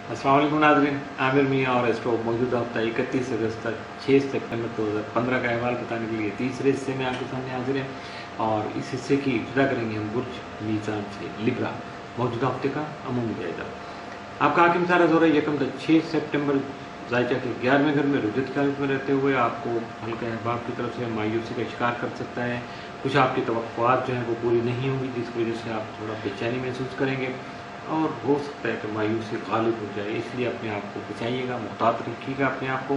अस्सलाम वालेकुम नाज़रीन, आमिर मियाँ और एस्ट्रो मौजूदा हफ्ता 31 अगस्त तक 6 सितंबर 2015 का अहवाल बताने के लिए तीसरे हिस्से में आपके सामने हाजिर हैं। और इस हिस्से की इब्तिदा करेंगे हम बुर्ज मीज़ान से लिब्रा मौजूदा हफ्ते का अमूमी जायजा। आपका हाकिम सारा ज़ोर यकम तक 6 सितंबर जायजा के 11वें घर में रुजत की हालत में रहते हुए आपको हल्का अहबाब की तरफ से मायूसी का शिकार कर सकता है। कुछ आपकी तवक्कुआत जो हैं वो पूरी नहीं होंगी, जिसकी वजह से आप थोड़ा बेचैनी महसूस करेंगे और हो सकता है कि मायूसी गालिब हो जाए, इसलिए अपने आप को बचाइएगा, मुहतात रखिएगा अपने आप को।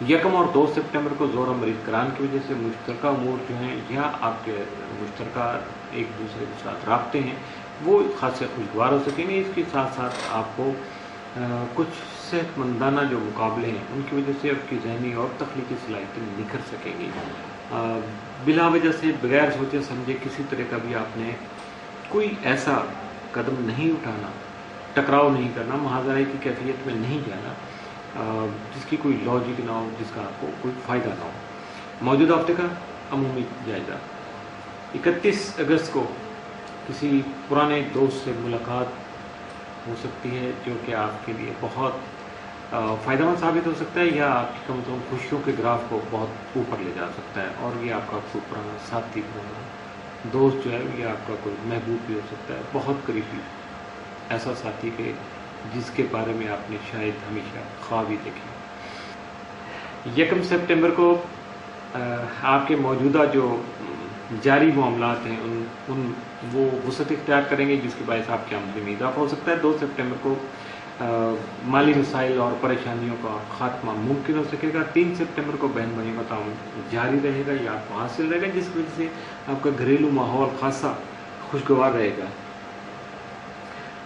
यकम और 2 सितंबर को ज़ोर मरीज करान की वजह से मुश्तरका उमूर जो हैं या आपके मुश्तरका एक दूसरे के साथ राब्ते हैं वो खासे खुशगवार हो सकेंगे। इसके साथ साथ आपको कुछ सेहतमंदाना जो मुकाबले हैं उनकी वजह से आपकी जहनी और तख्लीकी सलाहियतें निखर सकेंगी। बिला वजह से बगैर सोचे समझे किसी तरह का भी आपने कोई ऐसा कदम नहीं उठाना, टकराव नहीं करना, महाजराई की कैफियत में नहीं जाना जिसकी कोई लॉजिक ना हो, जिसका आपको कोई फ़ायदा ना हो। मौजूदा हफ्ते का अमूमी जायजा। 31 अगस्त को किसी पुराने दोस्त से मुलाकात हो सकती है जो कि आपके लिए बहुत फ़ायदेमंद साबित हो सकता है या आपकी कम से कम खुशियों के ग्राफ को बहुत ऊपर ले जा सकता है। और ये आपका कोई पुराना साथी, पुराना दोस्त जो है ये आपका कोई महबूब भी हो सकता है, बहुत करीबी ऐसा साथी के जिसके बारे में आपने शायद हमेशा ख्वाब ही देखे। 1 सितंबर को आपके मौजूदा जो जारी मामलात हैं उन वो वसअत इख्तियार करेंगे जिसकी वजह से आपकी आमदनी में इजाफा हो सकता है। 2 सितंबर को माली मसाइल और परेशानियों का खात्मा मुमकिन हो सकेगा। 3 सितंबर को बहन भाइयों का ताउन जारी रहेगा या आपको हासिल रहेगा, जिसकी वजह से आपका घरेलू माहौल खासा खुशगवार रहेगा।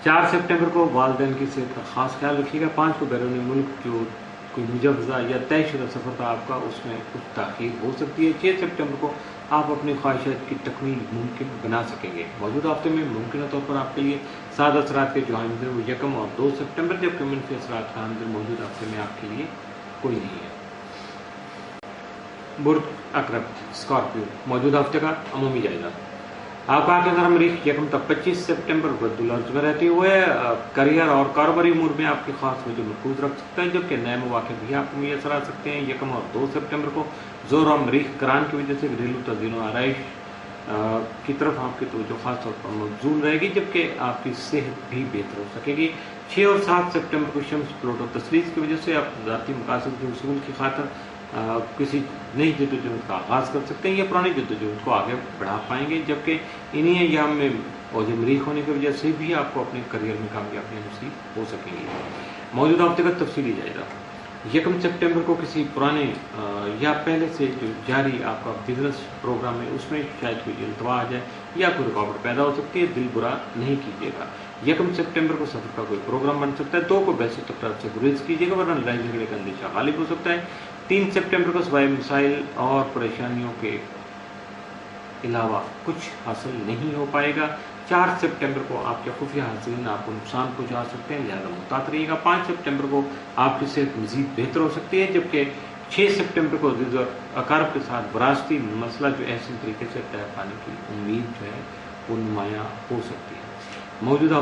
4 सितंबर को वालिदैन की सेहत का खास ख्याल रखिएगा। 5 को बैरून मुल्क जो कोई मुजवज़ा या तयशुदा सफ़र था आपका उसमें कुछ ताख़ीर हो सकती है। 6 सितंबर को आप अपनी ख्वाहिशात की तकमील मुमकिन बना सकेंगे। मौजूदा हफ्ते में मुमकिन तौर पर आपके लिए साद असरात के जो हामिल वो 1 और 2 सितंबर, जबकि मनफी असरात का हामिल मौजूदा हफ्ते में आपके लिए कोई नहीं है। बुर्ज अकरब स्कॉर्पियो मौजूदा हफ्ते का अमूमी जायजा। आपका आखिर मरीख 1 तक 25 सितंबर बदुल अर्ज में रहते हुए करियर और कारोबारी उमूर में आपकी खास वजह मरकूज रख सकता है, जबकि नए मौके भी आपको मुयसर आ सकते हैं। 1 और 2 सितंबर को जोर और मरीख करान की वजह से घरेलू तज़ीन व आराइश की तरफ आपकी तवज्जो खास तौर पर मबजूल रहेगी, जबकि आपकी सेहत भी बेहतर हो सकेगी। 6 और 7 सितंबर को शम्स प्लूटो तस्लीस की वजह से आप ज़ाती मकासद के उसूल की खातर किसी नई जद्दोजहद का आगाज़ कर सकते हैं या पुरानी जद्दोजहद को आगे बढ़ा पाएंगे, जबकि इन्हीं अय्याम में औज मरीख होने की वजह से भी आपको अपने करियर में कामयाबी नसीब हो सकेंगी। मौजूदा हफ्ते का तफसीली जायजा। 1 सितंबर को किसी पुराने या पहले से जो जारी आपका बिजनेस प्रोग्राम है उसमें शायद कोई इल्तवा आ जाए या कोई रुकावट पैदा हो सकती है, दिल बुरा नहीं कीजिएगा। 1 सितंबर को सफ़र का कोई प्रोग्राम बन सकता है। 2 को बहस तकरार से गुरेज कीजिएगा वरना लड़ाई झगड़े का अंदेशा गालिब हो सकता है। 3 सितंबर को सवाए मसाइल और परेशानियों के अलावा कुछ हासिल नहीं हो पाएगा। 4 सितंबर को आपके खुफिया हासिल आपको नुकसान पहुंचा सकते हैं, लिहाजा मुहतात रहिएगा। 5 सितंबर को आपकी सेहत मजीद बेहतर हो सकती है, जबकि 6 सितंबर को अज़ीज़ और अकारब के साथ वरासती मसला जो ऐसे तरीके से तय पाने की उम्मीद जो है वो नुमायाँ हो सकती है। मौजूदा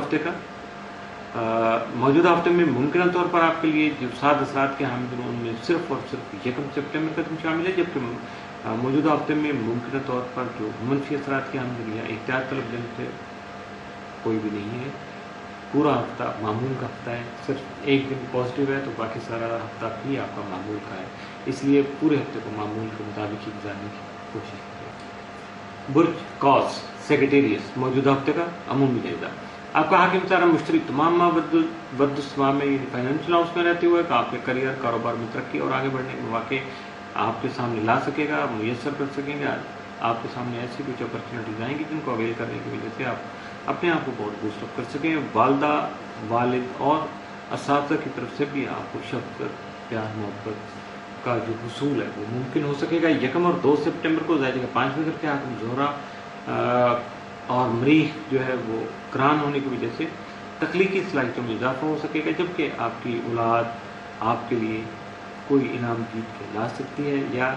हफ्ते में मुमकिन तौर पर आपके लिए जो 7 असरात के हामिल उनमें सिर्फ और सिर्फ 1 सितंबर का दिन शामिल है, जबकि मौजूदा हफ्ते में मुमकिन तौर पर जो मनफी असरात के हामिल या एहतियात तलब जन से कोई भी नहीं है। पूरा हफ्ता मामूल का हफ्ता है, सिर्फ एक दिन पॉजिटिव है तो बाकी सारा हफ्ता भी आपका मामूल का है, इसलिए पूरे हफ्ते को मामूल के मुताबिक ही गुजारने की कोशिश करें। बुर्ज कॉस सेक्रेटेरियस मौजूदा हफ्ते का अमूमी जायजा। आपका हाकिम सारा मुश्तरी तमाम बदुस्मा में फाइनेंशियल हाउस में रहते हुए आपके करियर कारोबार में तरक्की और आगे बढ़ने के मौके आपके सामने ला सकेगा, मुयसर कर सकेंगे। आपके सामने ऐसी कुछ अपॉर्चुनिटीज आएंगी जिनको अवेल करने की वजह से आप अपने आप को बहुत बूस्टअप कर सकें। वालदा, वालिद और असातिज़ा की तरफ से भी आपको शफ़क़त, प्यार, मोहब्बत का जो हुसूल है वो मुमकिन हो सकेगा। 1 और 2 सितंबर को ज़ाहिर है 5वें घर के हाकिम ज़ोहरा और मरीख जो है वो करान होने की वजह से तख्लीकी सलाहियतों में इजाफा हो सकेगा, जबकि आपकी औलाद आपके लिए कोई इनाम जीत के ला सकती है या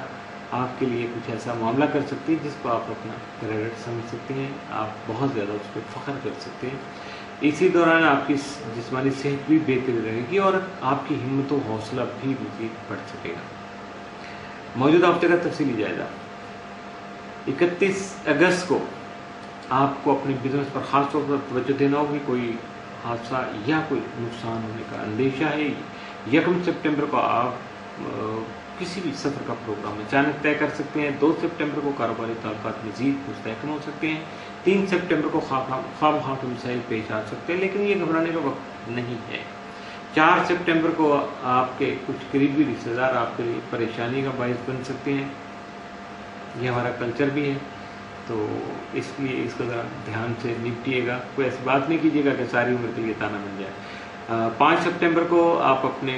आपके लिए कुछ ऐसा मामला कर सकती है जिसको आप अपना क्रेडिट समझ सकते हैं, आप बहुत ज़्यादा उस पर फ़ख्र कर सकते हैं। इसी दौरान आपकी जिस्मानी सेहत भी बेहतर रहेगी और आपकी हिम्मत और हौसला भी मज़ीद बढ़ सकेगा। मौजूदा हफ्ते का तफसीली जायजा। 31 अगस्त को आपको अपने बिजनेस पर ख़ास तौर पर तवज्जो देना होगी। कोई हादसा या कोई नुकसान होने का अंदेशा है। 1 सितंबर को आप किसी भी सफ़र का प्रोग्राम अचानक तय कर सकते हैं। 2 सितंबर को कारोबारी ताल्लुकात मज़ीद मुस्तहकम हो सकते हैं। 3 सितंबर को ख्वाब के मसाइल पेश आ सकते हैं, लेकिन ये घबराने का वक्त नहीं है। 4 सितंबर को आपके कुछ करीबी रिश्तेदार आपके लिए परेशानी का बायस बन सकते हैं। ये हमारा कल्चर भी है, तो इसलिए इसको ज़रा ध्यान से निपटिएगा। कोई ऐसी बात नहीं कीजिएगा कि सारी उम्र के लिए ताना बन जाए। 5 सितंबर को आप अपने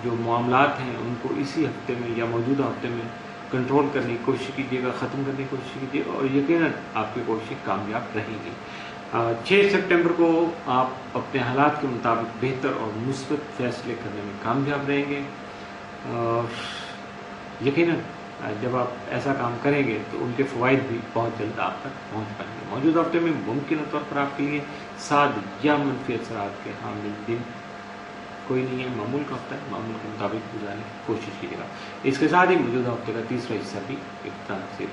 जो मामलात हैं उनको इसी हफ्ते में या मौजूदा हफ्ते में कंट्रोल करने की कोशिश कीजिएगा, ख़त्म करने की कोशिश कीजिएगा और यकीनन आपकी कोशिश कामयाब रहेगी। 6 सितंबर को आप अपने हालात के मुताबिक बेहतर और मुस्बत फैसले करने में कामयाब रहेंगे। यकीनन जब आप ऐसा काम करेंगे तो उनके फ़वाइद भी बहुत जल्द आप तक पहुँच पाएंगे। मौजूदा हफ्ते में मुमकिन तौर पर आपके लिए साद या मनफी असरात के हामिल दिन कोई नहीं है। मामूल का हफ्ता है, मामूल के मुताबिक गुजारने की कोशिश कीजिएगा। इसके साथ ही मौजूदा हफ्ते का तीसरा हिस्सा भी इख्तिताम से